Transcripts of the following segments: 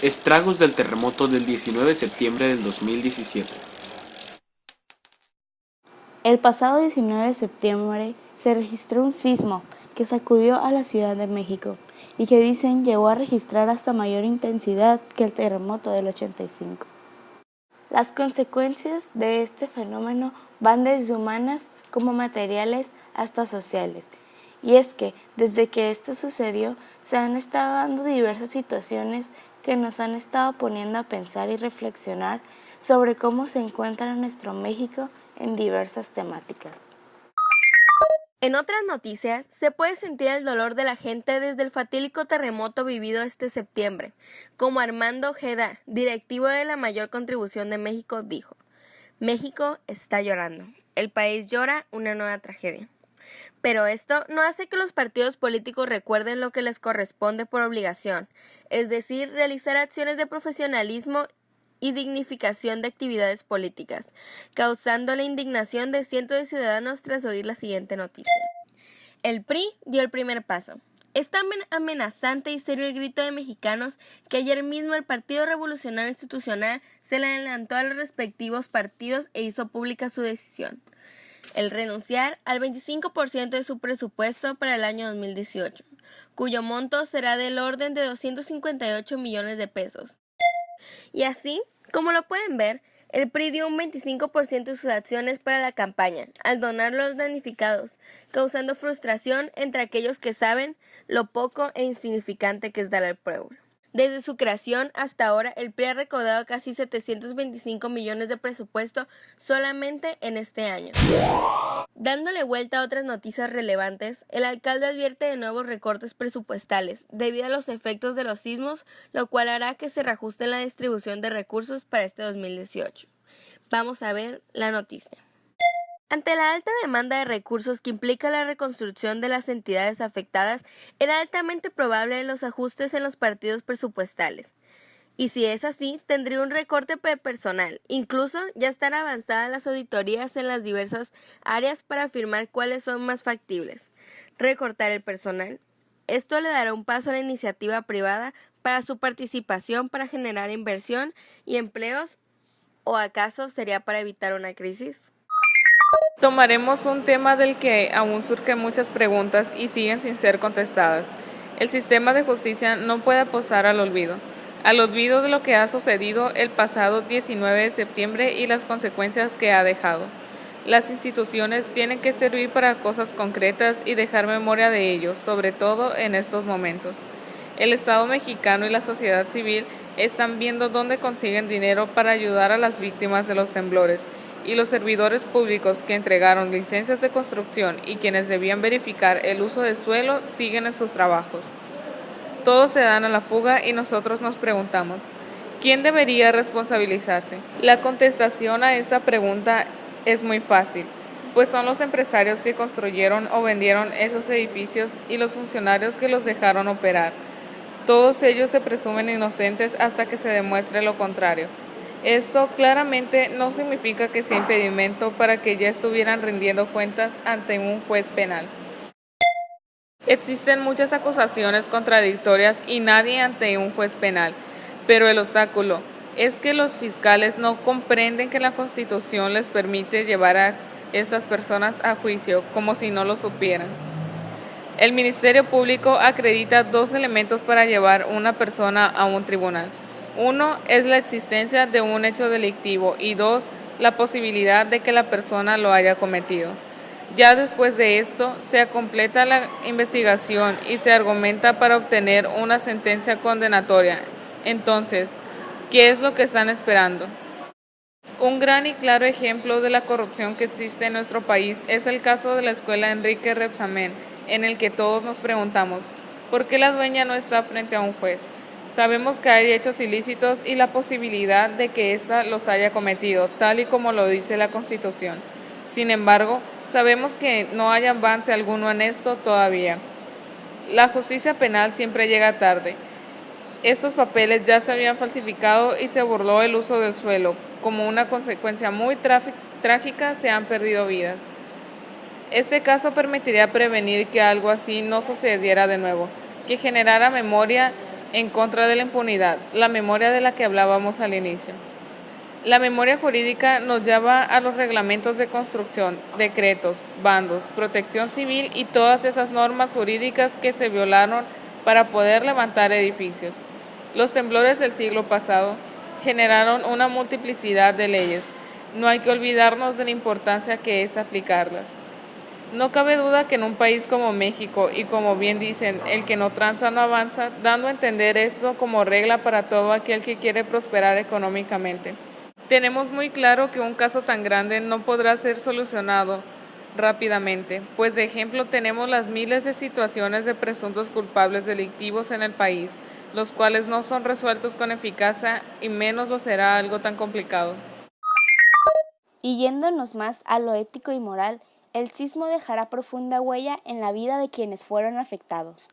Estragos del terremoto del 19 de septiembre del 2017. El pasado 19 de septiembre se registró un sismo que sacudió a la Ciudad de México y que dicen llegó a registrar hasta mayor intensidad que el terremoto del 85. Las consecuencias de este fenómeno van desde humanas como materiales hasta sociales. Y es que desde que esto sucedió se han estado dando diversas situaciones que nos han estado poniendo a pensar y reflexionar sobre cómo se encuentra nuestro México en diversas temáticas. En otras noticias, se puede sentir el dolor de la gente desde el fatídico terremoto vivido este septiembre, como Armando Ojeda, directivo de la mayor contribución de México, dijo: México está llorando. El país llora una nueva tragedia. Pero esto no hace que los partidos políticos recuerden lo que les corresponde por obligación, es decir, realizar acciones de profesionalismo y dignificación de actividades políticas, causando la indignación de cientos de ciudadanos tras oír la siguiente noticia. El PRI dio el primer paso. Es tan amenazante y serio el grito de mexicanos que ayer mismo el Partido Revolucionario Institucional se le adelantó a los respectivos partidos e hizo pública su decisión: el renunciar al 25% de su presupuesto para el año 2018, cuyo monto será del orden de 258 millones de pesos. Y así, como lo pueden ver, el PRI dio un 25% de sus acciones para la campaña, al donar los damnificados, causando frustración entre aquellos que saben lo poco e insignificante que es dar al pueblo. Desde su creación hasta ahora, el PRI ha recaudado casi 725 millones de presupuesto solamente en este año. Dándole vuelta a otras noticias relevantes, el alcalde advierte de nuevos recortes presupuestales debido a los efectos de los sismos, lo cual hará que se reajuste la distribución de recursos para este 2018. Vamos a ver la noticia. Ante la alta demanda de recursos que implica la reconstrucción de las entidades afectadas, era altamente probable los ajustes en los partidos presupuestales. Y si es así, tendría un recorte personal. Incluso ya están avanzadas las auditorías en las diversas áreas para afirmar cuáles son más factibles. Recortar el personal. Esto le dará un paso a la iniciativa privada para su participación para generar inversión y empleos, ¿o acaso sería para evitar una crisis? Tomaremos un tema del que aún surgen muchas preguntas y siguen sin ser contestadas. El sistema de justicia no puede apostar al olvido de lo que ha sucedido el pasado 19 de septiembre y las consecuencias que ha dejado. Las instituciones tienen que servir para cosas concretas y dejar memoria de ello, sobre todo en estos momentos. El Estado mexicano y la sociedad civil están viendo dónde consiguen dinero para ayudar a las víctimas de los temblores, y los servidores públicos que entregaron licencias de construcción y quienes debían verificar el uso de suelo siguen en sus trabajos. Todos se dan a la fuga y nosotros nos preguntamos, ¿quién debería responsabilizarse? La contestación a esta pregunta es muy fácil, pues son los empresarios que construyeron o vendieron esos edificios y los funcionarios que los dejaron operar. Todos ellos se presumen inocentes hasta que se demuestre lo contrario. Esto claramente no significa que sea impedimento para que ya estuvieran rindiendo cuentas ante un juez penal. Existen muchas acusaciones contradictorias y nadie ante un juez penal, pero el obstáculo es que los fiscales no comprenden que la Constitución les permite llevar a estas personas a juicio como si no lo supieran. El Ministerio Público acredita dos elementos para llevar una persona a un tribunal. Uno es la existencia de un hecho delictivo y dos, la posibilidad de que la persona lo haya cometido. Ya después de esto, se completa la investigación y se argumenta para obtener una sentencia condenatoria. Entonces, ¿qué es lo que están esperando? Un gran y claro ejemplo de la corrupción que existe en nuestro país es el caso de la escuela Enrique Rebsamen, en el que todos nos preguntamos, ¿por qué la dueña no está frente a un juez? Sabemos que hay hechos ilícitos y la posibilidad de que ésta los haya cometido, tal y como lo dice la Constitución. Sin embargo, sabemos que no hay avance alguno en esto todavía. La justicia penal siempre llega tarde. Estos papeles ya se habían falsificado y se burló el uso del suelo. Como una consecuencia muy trágica, se han perdido vidas. Este caso permitiría prevenir que algo así no sucediera de nuevo, que generara memoria en contra de la impunidad, la memoria de la que hablábamos al inicio. La memoria jurídica nos lleva a los reglamentos de construcción, decretos, bandos, protección civil y todas esas normas jurídicas que se violaron para poder levantar edificios. Los temblores del siglo pasado generaron una multiplicidad de leyes. No hay que olvidarnos de la importancia que es aplicarlas. No cabe duda que en un país como México, y como bien dicen, el que no tranza no avanza, dando a entender esto como regla para todo aquel que quiere prosperar económicamente. Tenemos muy claro que un caso tan grande no podrá ser solucionado rápidamente, pues de ejemplo tenemos las miles de situaciones de presuntos culpables delictivos en el país, los cuales no son resueltos con eficacia y menos lo será algo tan complicado. Y yéndonos más a lo ético y moral, el sismo dejará profunda huella en la vida de quienes fueron afectados.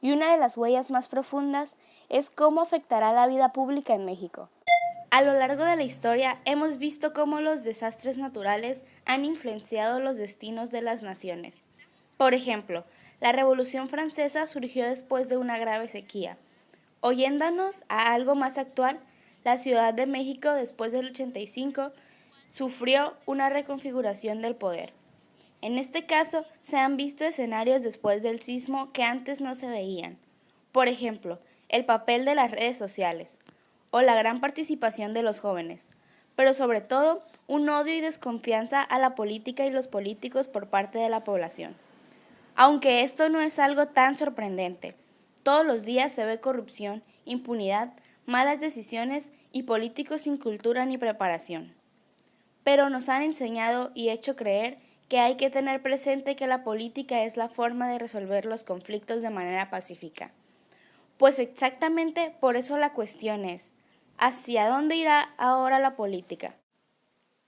Y una de las huellas más profundas es cómo afectará la vida pública en México. A lo largo de la historia hemos visto cómo los desastres naturales han influenciado los destinos de las naciones. Por ejemplo, la Revolución Francesa surgió después de una grave sequía. Oyéndonos a algo más actual, la Ciudad de México después del 85 sufrió una reconfiguración del poder. En este caso, se han visto escenarios después del sismo que antes no se veían. Por ejemplo, el papel de las redes sociales o la gran participación de los jóvenes, pero sobre todo un odio y desconfianza a la política y los políticos por parte de la población. Aunque esto no es algo tan sorprendente, todos los días se ve corrupción, impunidad, malas decisiones y políticos sin cultura ni preparación. Pero nos han enseñado y hecho creer que hay que tener presente que la política es la forma de resolver los conflictos de manera pacífica. Pues exactamente por eso la cuestión es, ¿hacia dónde irá ahora la política?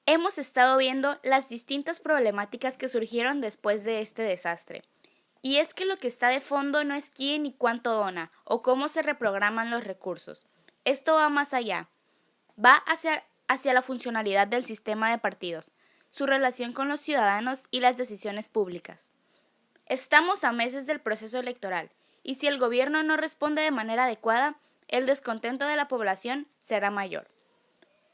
Hemos estado viendo las distintas problemáticas que surgieron después de este desastre. Y es que lo que está de fondo no es quién y cuánto dona o cómo se reprograman los recursos. Esto va más allá. Va hacia la funcionalidad del sistema de partidos, su relación con los ciudadanos y las decisiones públicas. Estamos a meses del proceso electoral y si el gobierno no responde de manera adecuada, el descontento de la población será mayor.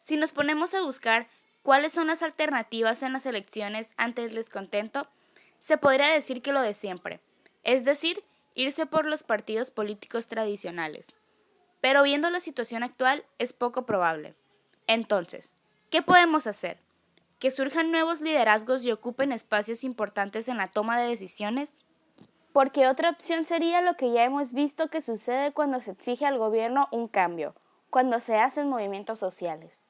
Si nos ponemos a buscar cuáles son las alternativas en las elecciones ante el descontento, se podría decir que lo de siempre, es decir, irse por los partidos políticos tradicionales. Pero viendo la situación actual es poco probable. Entonces, ¿qué podemos hacer? ¿Que surjan nuevos liderazgos y ocupen espacios importantes en la toma de decisiones? Porque otra opción sería lo que ya hemos visto que sucede cuando se exige al gobierno un cambio, cuando se hacen movimientos sociales.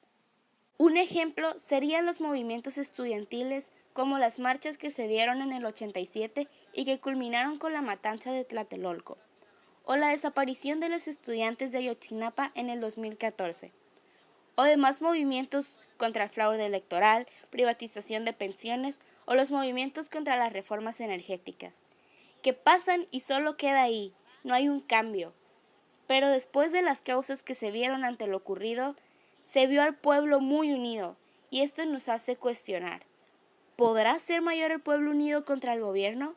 Un ejemplo serían los movimientos estudiantiles como las marchas que se dieron en el 87 y que culminaron con la matanza de Tlatelolco, o la desaparición de los estudiantes de Ayotzinapa en el 2014, o demás movimientos contra el fraude electoral, privatización de pensiones o los movimientos contra las reformas energéticas, que pasan y solo queda ahí, no hay un cambio. Pero después de las causas que se vieron ante lo ocurrido, se vio al pueblo muy unido, y esto nos hace cuestionar, ¿podrá ser mayor el pueblo unido contra el gobierno?